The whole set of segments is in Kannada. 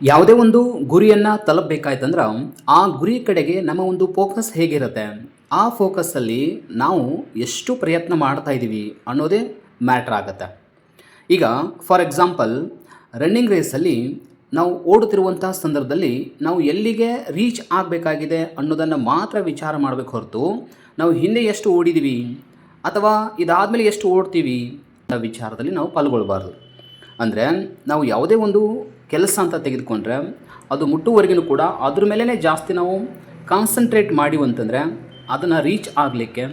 ಯಾವುದೇ ಒಂದು ಗುರಿಯನ್ನು ತಲುಪಬೇಕಾಯ್ತಂದ್ರೆ ಆ ಗುರಿ ಕಡೆಗೆ ನಮ್ಮ ಒಂದು ಫೋಕಸ್ ಹೇಗಿರುತ್ತೆ, ಆ ಫೋಕಸ್ಸಲ್ಲಿ ನಾವು ಎಷ್ಟು ಪ್ರಯತ್ನ ಮಾಡ್ತಾ ಇದ್ದೀವಿ ಅನ್ನೋದೇ ಮ್ಯಾಟ್ರ್ ಆಗುತ್ತೆ. ಈಗ ಫಾರ್ ಎಕ್ಸಾಂಪಲ್ ರನ್ನಿಂಗ್ ರೇಸಲ್ಲಿ ನಾವು ಓಡುತ್ತಿರುವಂಥ ಸಂದರ್ಭದಲ್ಲಿ ನಾವು ಎಲ್ಲಿಗೆ ರೀಚ್ ಆಗಬೇಕಾಗಿದೆ ಅನ್ನೋದನ್ನು ಮಾತ್ರ ವಿಚಾರ ಮಾಡಬೇಕು ಹೊರತು ನಾವು ಹಿಂದೆ ಎಷ್ಟು ಓಡಿದ್ದೀವಿ ಅಥವಾ ಇದಾದಮೇಲೆ ಎಷ್ಟು ಓಡ್ತೀವಿ ಅನ್ನೋ ವಿಚಾರದಲ್ಲಿ ನಾವು ಪಾಲ್ಗೊಳ್ಬಾರ್ದು. ಅಂದರೆ ನಾವು ಯಾವುದೇ ಒಂದು ಕೆಲಸ ಅಂತ ತೆಗೆದುಕೊಂಡ್ರೆ ಅದು ಮುಟ್ಟುವರೆಗೂ ಕೂಡ ಅದ್ರ ಮೇಲೇ ಜಾಸ್ತಿ ನಾವು ಕಾನ್ಸಂಟ್ರೇಟ್ ಮಾಡಿವು ಅಂತಂದರೆ ಅದನ್ನು ರೀಚ್ ಆಗಲಿಕ್ಕೆ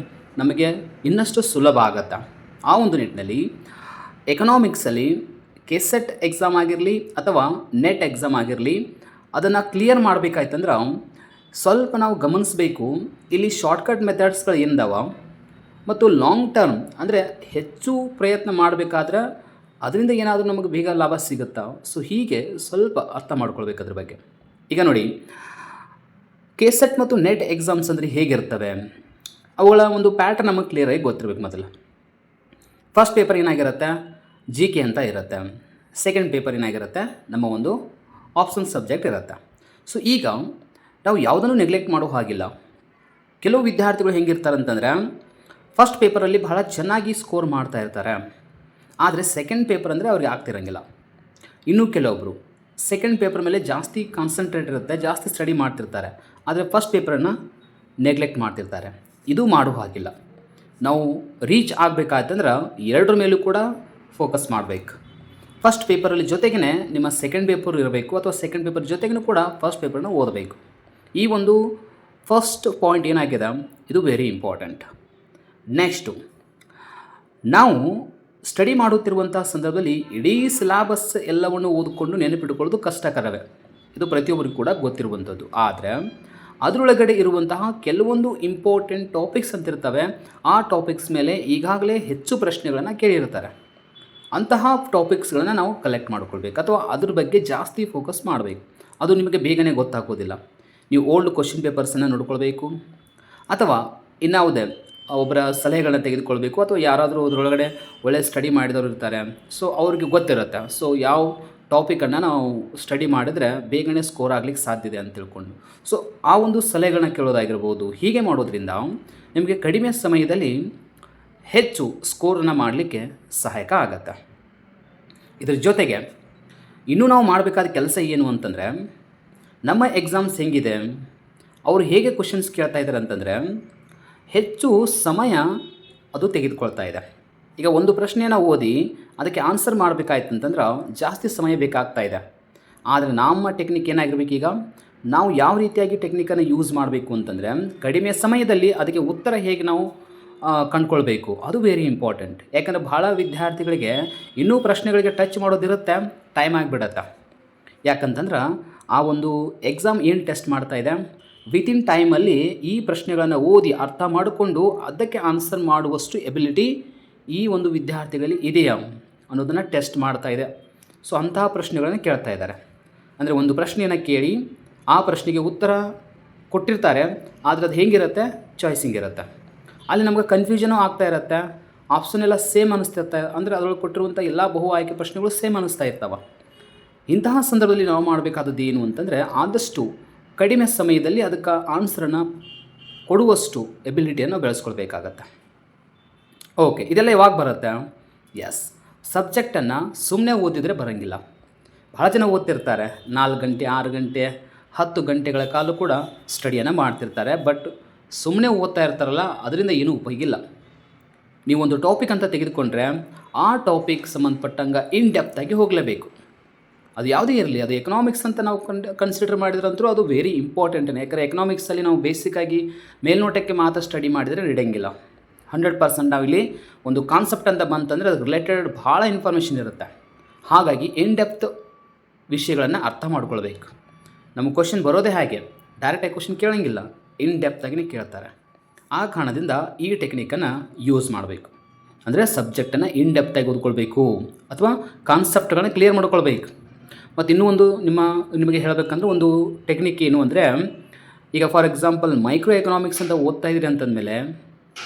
ನಮಗೆ ಇನ್ನಷ್ಟು ಸುಲಭ ಆಗತ್ತೆ. ಆ ಒಂದು ನಿಟ್ಟಿನಲ್ಲಿ ಎಕನಾಮಿಕ್ಸಲ್ಲಿ ಕೆಸೆಟ್ ಎಕ್ಸಾಮ್ ಆಗಿರಲಿ ಅಥವಾ ನೆಟ್ ಎಕ್ಸಾಮ್ ಆಗಿರಲಿ ಅದನ್ನು ಕ್ಲಿಯರ್ ಮಾಡಬೇಕಾಯ್ತಂದ್ರೆ ಸ್ವಲ್ಪ ನಾವು ಗಮನಿಸಬೇಕು. ಇಲ್ಲಿ ಶಾರ್ಟ್ಕಟ್ ಮೆಥಡ್ಸ್ಗಳು ಏನಿದಾವ ಮತ್ತು ಲಾಂಗ್ ಟರ್ಮ್ ಅಂದರೆ ಹೆಚ್ಚು ಪ್ರಯತ್ನ ಮಾಡಬೇಕಾದ್ರೆ ಅದರಿಂದ ಏನಾದರೂ ನಮಗೆ ಬೇಗ ಲಾಭ ಸಿಗುತ್ತಾ, ಸೊ ಹೀಗೆ ಸ್ವಲ್ಪ ಅರ್ಥ ಮಾಡ್ಕೊಳ್ಬೇಕು ಅದ್ರ ಬಗ್ಗೆ. ಈಗ ನೋಡಿ, ಕೆಸೆಟ್ ಮತ್ತು ನೆಟ್ ಎಕ್ಸಾಮ್ಸ್ ಅಂದರೆ ಹೇಗಿರ್ತವೆ, ಅವುಗಳ ಒಂದು ಪ್ಯಾಟರ್ನ್ ನಮಗೆ ಕ್ಲಿಯರಾಗಿ ಗೊತ್ತಿರಬೇಕು. ಮೊದಲು ಫಸ್ಟ್ ಪೇಪರ್ ಏನಾಗಿರುತ್ತೆ, ಜಿ ಕೆ ಅಂತ ಇರುತ್ತೆ. ಸೆಕೆಂಡ್ ಪೇಪರ್ ಏನಾಗಿರುತ್ತೆ, ನಮ್ಮ ಒಂದು ಆಪ್ಷನ್ ಸಬ್ಜೆಕ್ಟ್ ಇರುತ್ತೆ. ಸೊ ಈಗ ನಾವು ಯಾವುದನ್ನು ನೆಗ್ಲೆಕ್ಟ್ ಮಾಡೋ ಹಾಗಿಲ್ಲ. ಕೆಲವು ವಿದ್ಯಾರ್ಥಿಗಳು ಹೆಂಗಿರ್ತಾರೆ ಅಂತಂದರೆ ಫಸ್ಟ್ ಪೇಪರಲ್ಲಿ ಬಹಳ ಚೆನ್ನಾಗಿ ಸ್ಕೋರ್ ಮಾಡ್ತಾ ಇರ್ತಾರೆ, ಆದರೆ ಸೆಕೆಂಡ್ ಪೇಪರ್ ಅಂದರೆ ಅವ್ರಿಗೆ ಆಗ್ತಿರಂಗಿಲ್ಲ. ಇನ್ನೂ ಕೆಲವೊಬ್ಬರು ಸೆಕೆಂಡ್ ಪೇಪರ್ ಮೇಲೆ ಜಾಸ್ತಿ ಕಾನ್ಸಂಟ್ರೇಟ್ ಇರುತ್ತೆ, ಜಾಸ್ತಿ ಸ್ಟಡಿ ಮಾಡ್ತಿರ್ತಾರೆ, ಆದರೆ ಫಸ್ಟ್ ಪೇಪರನ್ನು ನೆಗ್ಲೆಕ್ಟ್ ಮಾಡ್ತಿರ್ತಾರೆ. ಇದು ಮಾಡೋ ಹಾಗಿಲ್ಲ. ನಾವು ರೀಚ್ ಆಗಬೇಕಾಯ್ತಂದ್ರೆ ಎರಡರ ಮೇಲೂ ಕೂಡ ಫೋಕಸ್ ಮಾಡಬೇಕು. ಫಸ್ಟ್ ಪೇಪರಲ್ಲಿ ಜೊತೆಗೇ ನಿಮ್ಮ ಸೆಕೆಂಡ್ ಪೇಪರ್ ಇರಬೇಕು ಅಥವಾ ಸೆಕೆಂಡ್ ಪೇಪರ್ ಜೊತೆಗೂ ಕೂಡ ಫಸ್ಟ್ ಪೇಪರ್ನ ಓದಬೇಕು. ಈ ಒಂದು ಫಸ್ಟ್ ಪಾಯಿಂಟ್ ಏನಾಗಿದೆ, ಇದು ವೆರಿ ಇಂಪಾರ್ಟೆಂಟ್. ನೆಕ್ಸ್ಟು, ನಾವು ಸ್ಟಡಿ ಮಾಡುತ್ತಿರುವಂಥ ಸಂದರ್ಭದಲ್ಲಿ ಇಡೀ ಸಿಲಾಬಸ್ ಎಲ್ಲವನ್ನು ಓದಿಕೊಂಡು ನೆನಪಿಟ್ಟುಕೊಳ್ಳೋದು ಕಷ್ಟಕರವೇ, ಇದು ಪ್ರತಿಯೊಬ್ಬರಿಗೂ ಕೂಡ ಗೊತ್ತಿರುವಂಥದ್ದು. ಆದರೆ ಅದರೊಳಗಡೆ ಇರುವಂತಹ ಕೆಲವೊಂದು ಇಂಪಾರ್ಟೆಂಟ್ ಟಾಪಿಕ್ಸ್ ಅಂತಿರ್ತವೆ. ಆ ಟಾಪಿಕ್ಸ್ ಮೇಲೆ ಈಗಾಗಲೇ ಹೆಚ್ಚು ಪ್ರಶ್ನೆಗಳನ್ನು ಕೇಳಿರ್ತಾರೆ. ಅಂತಹ ಟಾಪಿಕ್ಸ್ಗಳನ್ನು ನಾವು ಕಲೆಕ್ಟ್ ಮಾಡ್ಕೊಳ್ಬೇಕು ಅಥವಾ ಅದ್ರ ಬಗ್ಗೆ ಜಾಸ್ತಿ ಫೋಕಸ್ ಮಾಡಬೇಕು. ಅದು ನಿಮಗೆ ಬೇಗನೆ ಗೊತ್ತಾಗೋದಿಲ್ಲ. ನೀವು ಓಲ್ಡ್ ಕ್ವಶನ್ ಪೇಪರ್ಸನ್ನು ನೋಡ್ಕೊಳ್ಬೇಕು ಅಥವಾ ಇನ್ಯಾವುದೇ ಒಬ್ಬರ ಸಲಹೆಗಳನ್ನ ತೆಗೆದುಕೊಳ್ಬೇಕು ಅಥವಾ ಯಾರಾದರೂ ಅದರೊಳಗಡೆ ಒಳ್ಳೆ ಸ್ಟಡಿ ಮಾಡಿದವರು ಇರ್ತಾರೆ, ಸೊ ಅವ್ರಿಗೆ ಗೊತ್ತಿರುತ್ತೆ. ಸೊ ಯಾವ ಟಾಪಿಕನ್ನು ನಾವು ಸ್ಟಡಿ ಮಾಡಿದರೆ ಬೇಗನೆ ಸ್ಕೋರ್ ಆಗಲಿಕ್ಕೆ ಸಾಧ್ಯ ಇದೆ ಅಂತ ತಿಳ್ಕೊಂಡು ಸೊ ಆ ಒಂದು ಸಲಹೆಗಳನ್ನ ಕೇಳೋದಾಗಿರ್ಬೋದು. ಹೀಗೆ ಮಾಡೋದ್ರಿಂದ ನಿಮಗೆ ಕಡಿಮೆ ಸಮಯದಲ್ಲಿ ಹೆಚ್ಚು ಸ್ಕೋರನ್ನು ಮಾಡಲಿಕ್ಕೆ ಸಹಾಯಕ ಆಗುತ್ತೆ. ಇದರ ಜೊತೆಗೆ ಇನ್ನೂ ನಾವು ಮಾಡಬೇಕಾದ ಕೆಲಸ ಏನು ಅಂತಂದರೆ, ನಮ್ಮ ಎಕ್ಸಾಮ್ಸ್ ಹೆಂಗಿದೆ, ಅವರು ಹೇಗೆ ಕ್ವಶನ್ಸ್ ಕೇಳ್ತಾ ಇದ್ದಾರೆ ಅಂತಂದರೆ ಹೆಚ್ಚು ಸಮಯ ಅದು ತೆಗೆದುಕೊಳ್ತಾ ಇದೆ. ಈಗ ಒಂದು ಪ್ರಶ್ನೆಯನ್ನು ಓದಿ ಅದಕ್ಕೆ ಆನ್ಸರ್ ಮಾಡಬೇಕಾಯ್ತು ಅಂತಂದ್ರೆ ಜಾಸ್ತಿ ಸಮಯ ಬೇಕಾಗ್ತಾ ಇದೆ. ಆದರೆ ನಮ್ಮ ಟೆಕ್ನಿಕ್ ಏನಾಗಿರ್ಬೇಕು, ಈಗ ನಾವು ಯಾವ ರೀತಿಯಾಗಿ ಟೆಕ್ನಿಕನ್ನು ಯೂಸ್ ಮಾಡಬೇಕು ಅಂತಂದರೆ ಕಡಿಮೆ ಸಮಯದಲ್ಲಿ ಅದಕ್ಕೆ ಉತ್ತರ ಹೇಗೆ ನಾವು ಕಂಡುಕೊಳ್ಬೇಕು, ಅದು ವೆರಿ ಇಂಪಾರ್ಟೆಂಟ್. ಯಾಕಂದರೆ ಭಾಳ ವಿದ್ಯಾರ್ಥಿಗಳಿಗೆ ಇನ್ನೂ ಪ್ರಶ್ನೆಗಳಿಗೆ ಟಚ್ ಮಾಡೋದಿರುತ್ತೆ, ಟೈಮ್ ಆಗಿಬಿಡತ್ತೆ. ಯಾಕಂತಂದ್ರೆ ಆ ಒಂದು ಎಕ್ಸಾಮ್ ಏನು ಟೆಸ್ಟ್ ಮಾಡ್ತಾಯಿದೆ, ವಿತಿನ್ ಟೈಮಲ್ಲಿ ಈ ಪ್ರಶ್ನೆಗಳನ್ನು ಓದಿ ಅರ್ಥ ಮಾಡಿಕೊಂಡು ಅದಕ್ಕೆ ಆನ್ಸರ್ ಮಾಡುವಷ್ಟು ಎಬಿಲಿಟಿ ಈ ಒಂದು ವಿದ್ಯಾರ್ಥಿಗಳಲ್ಲಿ ಇದೆಯಾ ಅನ್ನೋದನ್ನು ಟೆಸ್ಟ್ ಮಾಡ್ತಾ ಇದೆ. ಸೊ ಅಂತಹ ಪ್ರಶ್ನೆಗಳನ್ನು ಕೇಳ್ತಾ ಇದ್ದಾರೆ. ಅಂದರೆ ಒಂದು ಪ್ರಶ್ನೆಯನ್ನು ಕೇಳಿ ಆ ಪ್ರಶ್ನೆಗೆ ಉತ್ತರ ಕೊಟ್ಟಿರ್ತಾರೆ, ಆದರೆ ಅದು ಹೇಗಿರುತ್ತೆ, ಚಾಯ್ಸಿಂಗ್ ಇರುತ್ತೆ. ಅಲ್ಲಿ ನಮಗೆ ಕನ್ಫ್ಯೂಷನೂ ಆಗ್ತಾ ಇರುತ್ತೆ. ಆಪ್ಷನ್ ಎಲ್ಲ ಸೇಮ್ ಅನ್ನಿಸ್ತಿರ್ತಾರೆ, ಅಂದರೆ ಅದರೊಳಗೆ ಕೊಟ್ಟಿರುವಂಥ ಎಲ್ಲ ಬಹು ಆಯ್ಕೆ ಪ್ರಶ್ನೆಗಳು ಸೇಮ್ ಅನ್ನಿಸ್ತಾ ಇರ್ತವೆ. ಇಂತಹ ಸಂದರ್ಭದಲ್ಲಿ ನಾವು ಮಾಡಬೇಕಾದದ್ದು ಏನು ಅಂತಂದರೆ ಆದಷ್ಟು ಕಡಿಮೆ ಸಮಯದಲ್ಲಿ ಅದಕ್ಕೆ ಆನ್ಸರನ್ನು ಕೊಡುವಷ್ಟು ಎಬಿಲಿಟಿಯನ್ನು ಬೆಳೆಸ್ಕೊಳ್ಬೇಕಾಗತ್ತೆ. ಓಕೆ, ಇದೆಲ್ಲ ಯಾವಾಗ ಬರುತ್ತೆ? ಎಸ್, ಸಬ್ಜೆಕ್ಟನ್ನು ಸುಮ್ಮನೆ ಓದಿದರೆ ಬರೋಂಗಿಲ್ಲ. ಭಾಳ ಜನ ಓದ್ತಿರ್ತಾರೆ, 4 ಗಂಟೆ 6 ಗಂಟೆ 10 ಗಂಟೆಗಳ ಕಾಲ ಕೂಡ ಸ್ಟಡಿಯನ್ನು ಮಾಡ್ತಿರ್ತಾರೆ. ಬಟ್ ಸುಮ್ಮನೆ ಓದ್ತಾ ಇರ್ತಾರಲ್ಲ, ಅದರಿಂದ ಏನೂ ಉಪಯೋಗಿಲ್ಲ. ನೀವೊಂದು ಟಾಪಿಕ್ ಅಂತ ತೆಗೆದುಕೊಂಡ್ರೆ ಆ ಟಾಪಿಕ್ ಸಂಬಂಧಪಟ್ಟಂಗೆ ಇನ್ ಡೆಪ್ತಾಗಿ ಹೋಗಲೇಬೇಕು. ಅದು ಯಾವುದೇ ಇರಲಿ, ಅದು ಎಕನಾಮಿಕ್ಸ್ ಅಂತ ನಾವು ಕನ್ಸಿಡರ್ ಮಾಡಿದ್ರಂತೂ ಅದು ವೆರಿ ಇಂಪಾರ್ಟೆಂಟ್. ಯಾಕಂದರೆ ಎಕನಾಮಿಕ್ಸಲ್ಲಿ ನಾವು ಬೇಸಿಕ್ಕಾಗಿ ಮೇಲ್ನೋಟಕ್ಕೆ ಮಾತ್ರ ಸ್ಟಡಿ ಮಾಡಿದರೆ ನಡೆಯಂಗಿಲ್ಲ. 100% ನಾವಿಲ್ಲಿ ಒಂದು ಕಾನ್ಸೆಪ್ಟ್ ಅಂತ ಬಂತಂದರೆ ಅದಕ್ಕೆ ರಿಲೇಟೆಡ್ ಭಾಳ ಇನ್ಫಾರ್ಮೇಷನ್ ಇರುತ್ತೆ. ಹಾಗಾಗಿ ಇನ್ ಡೆಪ್ತ್ ವಿಷಯಗಳನ್ನು ಅರ್ಥ ಮಾಡ್ಕೊಳ್ಬೇಕು. ನಮ್ಮ ಕ್ವಶನ್ ಬರೋದೇ ಹಾಗೆ, ಡೈರೆಕ್ಟಾಗಿ ಕ್ವಶನ್ ಕೇಳೋಂಗಿಲ್ಲ, ಇನ್ ಡೆಪ್ತಾಗಿನೇ ಕೇಳ್ತಾರೆ. ಆ ಕಾರಣದಿಂದ ಈ ಟೆಕ್ನಿಕನ್ನು ಯೂಸ್ ಮಾಡಬೇಕು. ಅಂದರೆ ಸಬ್ಜೆಕ್ಟನ್ನು ಇನ್ ಡೆಪ್ತಾಗಿ ಓದ್ಕೊಳ್ಬೇಕು ಅಥವಾ ಕಾನ್ಸೆಪ್ಟ್ಗಳನ್ನ ಕ್ಲಿಯರ್ ಮಾಡ್ಕೊಳ್ಬೇಕು. ಮತ್ತು ಇನ್ನೂ ಒಂದು ನಿಮಗೆ ಹೇಳಬೇಕಂದ್ರೆ ಒಂದು ಟೆಕ್ನಿಕ್ ಏನು ಅಂದರೆ, ಈಗ ಫಾರ್ ಎಕ್ಸಾಂಪಲ್ ಮೈಕ್ರೋ ಎಕನಾಮಿಕ್ಸ್ ಅಂತ ಓದ್ತಾ ಇದ್ದೀರಿ ಅಂತಂದಮೇಲೆ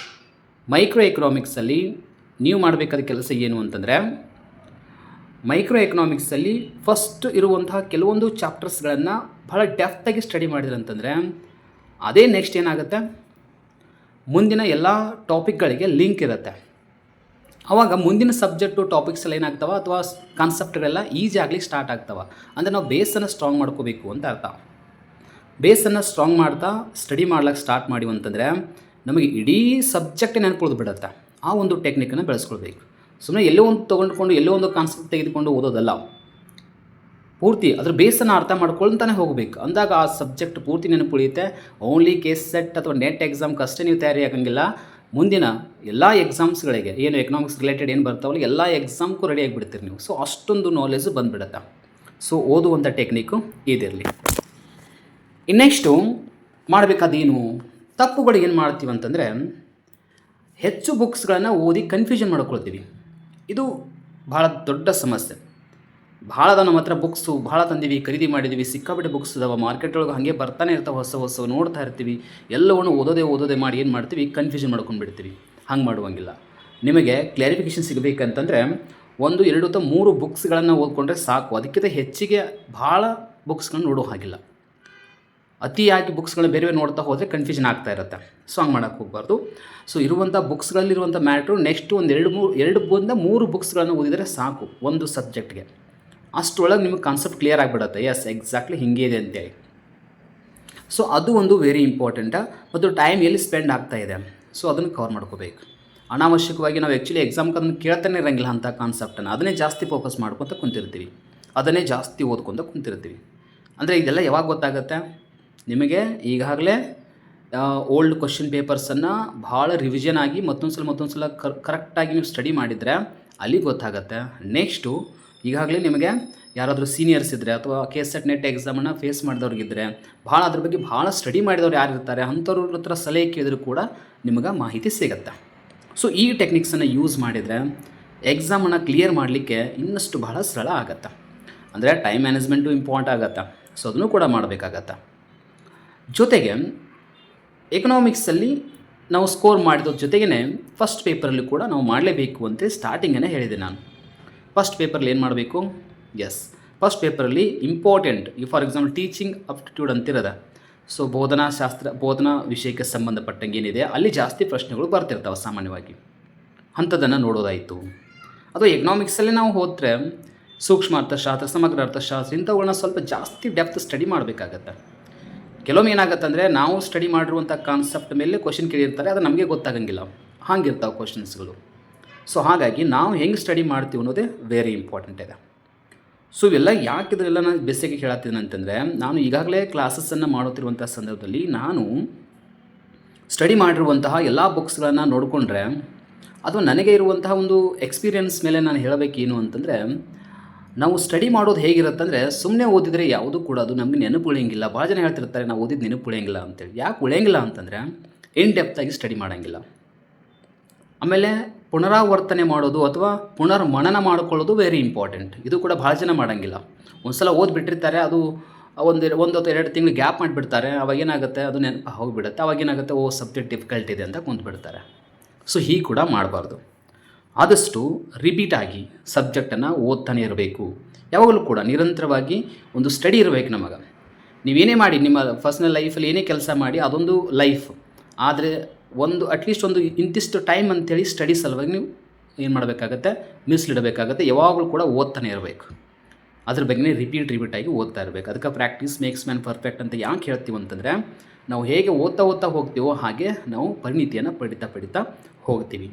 ಮೈಕ್ರೋ ಎಕನಾಮಿಕ್ಸಲ್ಲಿ ನೀವು ಮಾಡಬೇಕಾದ ಕೆಲಸ ಏನು ಅಂತಂದರೆ ಮೈಕ್ರೋ ಎಕನಾಮಿಕ್ಸಲ್ಲಿ ಫಸ್ಟ್ ಇರುವಂತಹ ಕೆಲವೊಂದು ಚಾಪ್ಟರ್ಸ್ಗಳನ್ನು ಭಾಳ ಡೆಪ್ತಾಗಿ ಸ್ಟಡಿ ಮಾಡಿದ್ರೆ ಅಂತಂದರೆ ಅದೇ ನೆಕ್ಸ್ಟ್ ಏನಾಗುತ್ತೆ, ಮುಂದಿನ ಎಲ್ಲ ಟಾಪಿಕ್ಗಳಿಗೆ ಲಿಂಕ್ ಇರುತ್ತೆ. ಆವಾಗ ಮುಂದಿನ ಸಬ್ಜೆಕ್ಟು ಟಾಪಿಕ್ಸ್ ಎಲ್ಲ ಏನಾಗ್ತವೆ ಅಥವಾ ಕಾನ್ಸೆಪ್ಟ್ಗಳೆಲ್ಲ ಈಸಿ ಆಗಲಿಕ್ಕೆ ಸ್ಟಾರ್ಟ್ ಆಗ್ತವೆ. ಅಂದರೆ ನಾವು ಬೇಸನ್ನು ಸ್ಟ್ರಾಂಗ್ ಮಾಡ್ಕೋಬೇಕು ಅಂತ ಅರ್ಥ. ಬೇಸನ್ನು ಸ್ಟ್ರಾಂಗ್ ಮಾಡ್ತಾ ಸ್ಟಡಿ ಮಾಡ್ಲಿಕ್ಕೆ ಸ್ಟಾರ್ಟ್ ಮಾಡಿವಿ ಅಂತಂದರೆ ನಮಗೆ ಇಡೀ ಸಬ್ಜೆಕ್ಟ್ ನೆನಪುಳಿದು ಬಿಡುತ್ತೆ. ಆ ಒಂದು ಟೆಕ್ನಿಕನ್ನು ಬೆಳೆಸ್ಕೊಳ್ಬೇಕು. ಸುಮ್ಮನೆ ಎಲ್ಲೋ ಒಂದು ತೊಗೊಂಡ್ಕೊಂಡು ಎಲ್ಲೋ ಒಂದು ಕಾನ್ಸೆಪ್ಟ್ ತೆಗೆದುಕೊಂಡು ಓದೋದಲ್ಲ, ಪೂರ್ತಿ ಅದ್ರ ಬೇಸನ್ನು ಅರ್ಥ ಮಾಡ್ಕೊಳ್ತಾನೆ ಹೋಗಬೇಕು. ಅಂದಾಗ ಆ ಸಬ್ಜೆಕ್ಟ್ ಪೂರ್ತಿ ನೆನಪುಳಿಯುತ್ತೆ. ಓನ್ಲಿ ಕೇಸ್ ಸೆಟ್ ಅಥವಾ ನೆಟ್ ಎಕ್ಸಾಮ್ಗೆ ಅಷ್ಟೇ ನೀವು ತಯಾರಿ ಆಗಂಗಿಲ್ಲ, ಮುಂದಿನ ಎಲ್ಲ ಎಕ್ಸಾಮ್ಸ್ಗಳಿಗೆ ಏನು ಎಕನಾಮಿಕ್ಸ್ ರಿಲೇಟೆಡ್ ಏನು ಬರ್ತಾವಲ್ಲ ಎಲ್ಲ ಎಕ್ಸಾಮ್ಗೂ ರೆಡಿ ಆಗಿಬಿಡ್ತೀರಿ ನೀವು. ಸೊ ಅಷ್ಟೊಂದು ನಾಲೆಜು ಬಂದುಬಿಡುತ್ತೆ. ಸೊ ಓದುವಂಥ ಟೆಕ್ನಿಕ್ಕು ಇದಿರಲಿ. ಇನ್ನೆಕ್ಸ್ಟು ಮಾಡಬೇಕಾದೇನು ತಪ್ಪುಗಳು ಏನು ಮಾಡ್ತೀವಿ ಅಂತಂದರೆ, ಹೆಚ್ಚು ಬುಕ್ಸ್ಗಳನ್ನು ಓದಿ ಕನ್ಫ್ಯೂಷನ್ ಮಾಡ್ಕೊಳ್ತೀವಿ. ಇದು ಭಾಳ ದೊಡ್ಡ ಸಮಸ್ಯೆ. ಭಾಳ ನಮ್ಮ ಹತ್ರ ಬುಕ್ಸು ಭಾಳ ತಂದೀವಿ, ಖರೀದಿ ಮಾಡಿದ್ದೀವಿ, ಸಿಕ್ಕಾಪಟ್ಟೆ ಬುಕ್ಸ್ ಇದಾವೆ ಮಾರ್ಕೆಟ್ ಒಳಗೆ, ಹಾಗೆ ಬರ್ತಾನೆ ಇರ್ತಾವೆ ಹೊಸ ನೋಡ್ತಾ ಇರ್ತೀವಿ. ಎಲ್ಲವನ್ನು ಓದೋದೇ ಮಾಡಿ ಏನು ಮಾಡ್ತೀವಿ, ಕನ್ಫ್ಯೂಷನ್ ಮಾಡ್ಕೊಂಡ್ಬಿಡ್ತೀವಿ. ಹಂಗೆ ಮಾಡುವಂಗಿಲ್ಲ. ನಿಮಗೆ ಕ್ಲಾರಿಫಿಕೇಷನ್ ಸಿಗಬೇಕಂತಂದರೆ 1, 2 ಅಥವಾ 3 ಬುಕ್ಸ್ಗಳನ್ನು ಓದ್ಕೊಂಡ್ರೆ ಸಾಕು. ಅದಕ್ಕಿಂತ ಹೆಚ್ಚಿಗೆ ಭಾಳ ಬುಕ್ಸ್ಗಳನ್ನ ನೋಡೋ ಹಾಗಿಲ್ಲ. ಅತಿಯಾಗಿ ಬುಕ್ಸ್ಗಳನ್ನ ಬೇರೆ ನೋಡ್ತಾ ಹೋದರೆ ಕನ್ಫ್ಯೂಷನ್ ಆಗ್ತಾ ಇರುತ್ತೆ. ಸೊ ಹಂಗೆ ಮಾಡೋಕ್ಕೆ ಹೋಗಬಾರ್ದು. ಸೊ ಇರುವಂಥ ಬುಕ್ಸ್ಗಳಲ್ಲಿರುವಂಥ ಮ್ಯಾಟ್ರು ನೆಕ್ಸ್ಟು ಒಂದು 2-3 ಬುಕ್ಸ್ಗಳನ್ನು ಓದಿದರೆ ಸಾಕು ಒಂದು ಸಬ್ಜೆಕ್ಟ್ಗೆ. ಅಷ್ಟರೊಳಗೆ ನಿಮಗೆ ಕಾನ್ಸೆಪ್ಟ್ ಕ್ಲಿಯರ್ ಆಗಿಬಿಡುತ್ತೆ. ಎಸ್ ಎಕ್ಸಾಕ್ಟ್ಲಿ ಹಿಂಗೆ ಇದೆ ಅಂತೇಳಿ. ಸೊ ಅದು ಒಂದು ವೆರಿ ಇಂಪಾರ್ಟೆಂಟ. ಮತ್ತು ಟೈಮ್ ಎಲ್ಲಿ ಸ್ಪೆಂಡ್ ಆಗ್ತಾಯಿದೆ, ಸೊ ಅದನ್ನು ಕವರ್ ಮಾಡ್ಕೋಬೇಕು. ಅನಾವಶ್ಯಕವಾಗಿ ನಾವು ಆ್ಯಕ್ಚುಲಿ ಎಕ್ಸಾಮ್ಗೆ ಅದನ್ನು ಕೇಳ್ತಾನೆ ಇರೋಂಗಿಲ್ಲ ಅಂಥ ಕಾನ್ಸೆಪ್ಟನ್ನು. ಅದನ್ನೇ ಜಾಸ್ತಿ ಫೋಕಸ್ ಮಾಡ್ಕೊತ ಕುಂತಿರ್ತೀವಿ, ಅದನ್ನೇ ಜಾಸ್ತಿ ಓದ್ಕೊತ ಕುಂತಿರ್ತೀವಿ. ಅಂದರೆ ಇದೆಲ್ಲ ಯಾವಾಗ ಗೊತ್ತಾಗುತ್ತೆ ನಿಮಗೆ, ಈಗಾಗಲೇ ಓಲ್ಡ್ ಕ್ವಶನ್ ಪೇಪರ್ಸನ್ನು ಭಾಳ ರಿವಿಷನ್ ಆಗಿ ಮತ್ತೊಂದು ಸಲ ಕರೆಕ್ಟಾಗಿ ನೀವು ಸ್ಟಡಿ ಮಾಡಿದರೆ ಅಲ್ಲಿ ಗೊತ್ತಾಗುತ್ತೆ. ನೆಕ್ಸ್ಟು ಈಗಾಗಲೇ ನಿಮಗೆ ಯಾರಾದರೂ ಸೀನಿಯರ್ಸ್ ಇದ್ದರೆ ಅಥವಾ KSET ನೆಟ್ ಎಕ್ಸಾಮನ್ನು ಫೇಸ್ ಮಾಡಿದವ್ರಿಗಿದ್ದರೆ, ಭಾಳ ಅದ್ರ ಬಗ್ಗೆ ಭಾಳ ಸ್ಟಡಿ ಮಾಡಿದವ್ರು ಯಾರು ಇರ್ತಾರೆ ಅಂಥವ್ರ ಹತ್ರ ಸಲಹೆ ಕೇಳಿದ್ರು ಕೂಡ ನಿಮಗೆ ಮಾಹಿತಿ ಸಿಗುತ್ತೆ. ಸೊ ಈ ಟೆಕ್ನಿಕ್ಸನ್ನು ಯೂಸ್ ಮಾಡಿದರೆ ಎಕ್ಸಾಮನ್ನು ಕ್ಲಿಯರ್ ಮಾಡಲಿಕ್ಕೆ ಇನ್ನಷ್ಟು ಬಹಳ ಸರಳ ಆಗುತ್ತೆ. ಅಂದರೆ ಟೈಮ್ ಮ್ಯಾನೇಜ್ಮೆಂಟು ಇಂಪಾರ್ಟೆಂಟ್ ಆಗುತ್ತೆ. ಸೊ ಅದನ್ನು ಕೂಡ ಮಾಡಬೇಕಾಗತ್ತೆ. ಜೊತೆಗೆ ಎಕನಾಮಿಕ್ಸಲ್ಲಿ ನಾವು ಸ್ಕೋರ್ ಮಾಡಿದ ಜೊತೆಗೇ ಫಸ್ಟ್ ಪೇಪರಲ್ಲಿ ಕೂಡ ನಾವು ಮಾಡಲೇಬೇಕು ಅಂತ ಸ್ಟಾರ್ಟಿಂಗೇ ಹೇಳಿದೆ ನಾನು. ಫಸ್ಟ್ ಪೇಪರಲ್ಲಿ ಏನು ಮಾಡಬೇಕು, ಫಸ್ಟ್ ಪೇಪರಲ್ಲಿ important for example teaching aptitude ಅಂತಿರೋದೆ. ಸೊ ಬೋಧನಾ ವಿಷಯಕ್ಕೆ ಸಂಬಂಧಪಟ್ಟಂಗೆ ಏನಿದೆ ಅಲ್ಲಿ ಜಾಸ್ತಿ ಪ್ರಶ್ನೆಗಳು ಬರ್ತಿರ್ತಾವೆ ಸಾಮಾನ್ಯವಾಗಿ. ಅಂಥದ್ದನ್ನು ನೋಡೋದಾಯಿತು. ಅಥವಾ ಎಕನಾಮಿಕ್ಸಲ್ಲಿ ನಾವು ಹೋದರೆ ಸೂಕ್ಷ್ಮ ಅರ್ಥಶಾಸ್ತ್ರ, ಸಮಗ್ರ ಅರ್ಥಶಾಸ್ತ್ರ ಇಂಥವುಗಳನ್ನ ಸ್ವಲ್ಪ ಜಾಸ್ತಿ ಡೆಪ್ತ್ ಸ್ಟಡಿ ಮಾಡಬೇಕಾಗತ್ತೆ. ಕೆಲವೊಮ್ಮೆ ಏನಾಗುತ್ತೆ ಅಂದರೆ ನಾವು ಸ್ಟಡಿ ಮಾಡಿರುವಂಥ ಕಾನ್ಸೆಪ್ಟ್ ಮೇಲೆ ಕ್ವಶನ್ ಕೇಳಿರ್ತಾರೆ, ಅದು ನಮಗೆ ಗೊತ್ತಾಗಂಗಿಲ್ಲ, ಹಾಗಿರ್ತಾವೆ ಕ್ವಶನ್ಸ್ಗಳು. ಸೊ ಹಾಗಾಗಿ ನಾವು ಹೆಂಗೆ ಸ್ಟಡಿ ಮಾಡ್ತೀವಿ ಅನ್ನೋದೇ ವೆರಿ ಇಂಪಾರ್ಟೆಂಟ್ ಇದೆ. ಸೊ ಇವೆಲ್ಲ ಯಾಕಿದ್ರೆಲ್ಲ ನಾನು ಬೇಸಿಗೆ ಹೇಳತ್ತೀನಿ ಅಂತಂದರೆ, ನಾನು ಈಗಾಗಲೇ ಕ್ಲಾಸಸ್ಸನ್ನು ಮಾಡುತ್ತಿರುವಂಥ ಸಂದರ್ಭದಲ್ಲಿ ನಾನು ಸ್ಟಡಿ ಮಾಡಿರುವಂತಹ ಎಲ್ಲ ಬುಕ್ಸ್ಗಳನ್ನು ನೋಡಿಕೊಂಡ್ರೆ ಅಥವಾ ನನಗೆ ಇರುವಂತಹ ಒಂದು ಎಕ್ಸ್ಪೀರಿಯನ್ಸ್ ಮೇಲೆ ನಾನು ಹೇಳಬೇಕೇನು ಅಂತಂದರೆ, ನಾವು ಸ್ಟಡಿ ಮಾಡೋದು ಹೇಗಿರುತ್ತಂದರೆ, ಸುಮ್ಮನೆ ಓದಿದರೆ ಯಾವುದೂ ಕೂಡ ಅದು ನಮಗೆ ನೆನಪು ಉಳಿಯಂಗಿಲ್ಲ. ಭಾಳ ಜನ ಹೇಳ್ತಿರ್ತಾರೆ ನಾವು ಓದಿದ್ದು ನೆನಪು ಉಳಿಯಂಗಿಲ್ಲ ಅಂತೇಳಿ. ಯಾಕೆ ಉಳಿಯಂಗಿಲ್ಲ ಅಂತಂದರೆ ಇನ್ ಡೆಪ್ತಾಗಿ ಸ್ಟಡಿ ಮಾಡೋಂಗಿಲ್ಲ. ಆಮೇಲೆ ಪುನರಾವರ್ತನೆ ಮಾಡೋದು ಅಥವಾ ಪುನರ್ಮನನ ಮಾಡಿಕೊಳ್ಳೋದು ವೆರಿ ಇಂಪಾರ್ಟೆಂಟ್. ಇದು ಕೂಡ ಭಾಳ ಜನ ಮಾಡೋಂಗಿಲ್ಲ. ಒಂದು ಸಲ ಓದಿಬಿಟ್ಟಿರ್ತಾರೆ, ಅದು ಒಂದು ಅಥವಾ 2 ತಿಂಗಳು ಗ್ಯಾಪ್ ಮಾಡಿಬಿಡ್ತಾರೆ. ಅವಾಗೇನಾಗುತ್ತೆ, ಅದು ನೆನಪು ಹೋಗಿಬಿಡುತ್ತೆ. ಅವಾಗೇನಾಗುತ್ತೆ, ಸಬ್ಜೆಕ್ಟ್ ಡಿಫಿಕಲ್ಟ್ ಇದೆ ಅಂತ ಕುಂತ್ಬಿಡ್ತಾರೆ. ಸೊ ಹೀಗೆ ಕೂಡ ಮಾಡಬಾರ್ದು. ಆದಷ್ಟು ರಿಪೀಟಾಗಿ ಸಬ್ಜೆಕ್ಟನ್ನು ಓದ್ತಾನೆ ಇರಬೇಕು. ಯಾವಾಗಲೂ ಕೂಡ ನಿರಂತರವಾಗಿ ಒಂದು ಸ್ಟಡಿ ಇರಬೇಕು ನಮಗೆ. ನೀವೇನೇ ಮಾಡಿ, ನಿಮ್ಮ ಪರ್ಸ್ನಲ್ ಲೈಫಲ್ಲಿ ಏನೇ ಕೆಲಸ ಮಾಡಿ, ಅದೊಂದು ಲೈಫ್. ಆದರೆ ಅಟ್ಲೀಸ್ಟ್ ಒಂದು ಇಂತಿಷ್ಟು ಟೈಮ್ ಅಂತೇಳಿ ಸ್ಟಡಿ ಸಲುವಾಗಿ ನೀವು ಏನು ಮಾಡಬೇಕಾಗತ್ತೆ, ಮೀಸಲಿಡಬೇಕಾಗತ್ತೆ. ಯಾವಾಗಲೂ ಕೂಡ ಓದ್ತಾನೆ ಇರಬೇಕು. ಅದ್ರ ಬಗ್ಗೆ ರಿಪೀಟಾಗಿ ಓದ್ತಾ ಇರಬೇಕು. ಅದಕ್ಕೆ ಪ್ರಾಕ್ಟೀಸ್ ಮೇಕ್ಸ್ ಮ್ಯಾನ್ ಪರ್ಫೆಕ್ಟ್ ಅಂತ ಯಾಕೆ ಹೇಳ್ತೀವಿ ಅಂತಂದರೆ, ನಾವು ಹೇಗೆ ಓದ್ತಾ ಹೋಗ್ತೀವೋ ಹಾಗೆ ನಾವು ಪರಿಣಿತಿಯನ್ನು ಪಡಿತಾ ಹೋಗ್ತೀವಿ.